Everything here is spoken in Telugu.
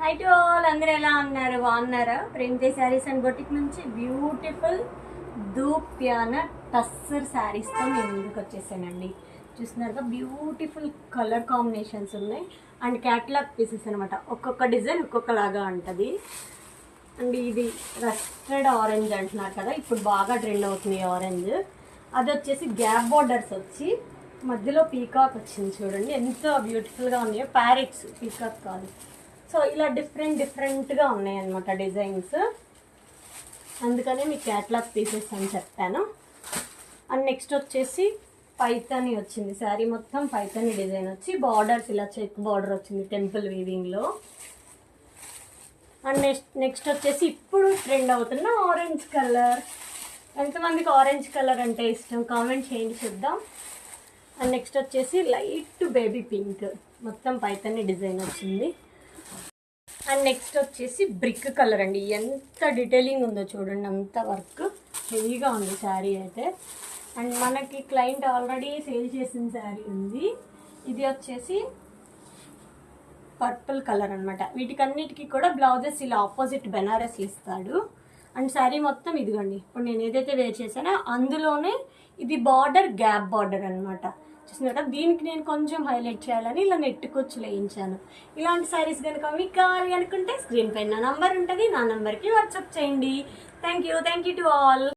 హై టు ఆల్, అందరూ ఎలా ఉన్నారు? బాగున్నారా? ప్రేమితే శారీస్ అండ్ బొటిక్ నుంచి బ్యూటిఫుల్ దూప్యాన టస్సర్ శారీస్తో నేను ముందుకు వచ్చేసానండి. చూస్తున్నారుగా బ్యూటిఫుల్ కలర్ కాంబినేషన్స్ ఉన్నాయి అండ్ క్యాటలాగ్ పీసెస్ అనమాట. ఒక్కొక్క డిజైన్ ఒక్కొక్కలాగా ఉంటుంది. అండ్ ఇది రస్టెడ్ ఆరెంజ్ అంటున్నారు కదా, ఇప్పుడు బాగా ట్రెండ్ అవుతుంది ఆరెంజ్. అది వచ్చేసి గ్యాప్ బార్డర్స్ వచ్చి మధ్యలో పీకాక్ వచ్చింది. చూడండి ఎంత బ్యూటిఫుల్గా ఉన్నాయో. ప్యారెట్స్, పీకాక్ కాదు. సో ఇలా డిఫరెంట్గా ఉన్నాయి అన్నమాట డిజైన్స్. అందుకనే మీకు క్యాటలాగ్ పీసెస్ అని చెప్పాను. అండ్ నెక్స్ట్ వచ్చేసి పైతాని వచ్చింది. శారీ మొత్తం పైతాని డిజైన్ వచ్చి బార్డర్స్ ఇలా చెక్ బార్డర్ వచ్చింది టెంపుల్ వీవింగ్లో. అండ్ నెక్స్ట్ వచ్చేసి ఇప్పుడు ట్రెండ్ అవుతున్న ఆరెంజ్ కలర్. ఎంతమందికి ఆరెంజ్ కలర్ అంటే ఇష్టం కామెంట్ చేయండి చూద్దాం. అండ్ నెక్స్ట్ వచ్చేసి లైట్ బేబీ పింక్, మొత్తం పైతాని డిజైన్ వచ్చింది. అండ్ నెక్స్ట్ వచ్చేసి బ్రిక్ కలర్ అండి. ఎంత డీటెయిలింగ్ ఉందో చూడండి, అంత వర్క్ హెవీగా ఉంది శారీ అయితే. అండ్ మనకి క్లయింట్ ఆల్రెడీ సేల్ చేసిన శారీ ఉంది. ఇది వచ్చేసి పర్పుల్ కలర్ అనమాట. వీటికన్నిటికీ కూడా బ్లౌజెస్ ఇలా ఆపోజిట్ బెనారస్ ఇస్తాడు. అండ్ శారీ మొత్తం ఇదిగోండి, ఇప్పుడు నేను ఏదైతే వేర్ చేశానో అందులోనే ఇది బార్డర్ గ్యాప్ బార్డర్ అనమాట. చూస్తున్నారు కదా, దీనికి నేను కొంచెం హైలైట్ చేయాలని ఇలా నెట్ కుచ్చు వేయించాను. ఇలాంటి శారీస్ కనుక మీకు కావాలి అనుకుంటే స్క్రీన్ పైన నా నంబర్ ఉంటుంది, నా నంబర్కి వాట్సాప్ చేయండి. Thank you to all.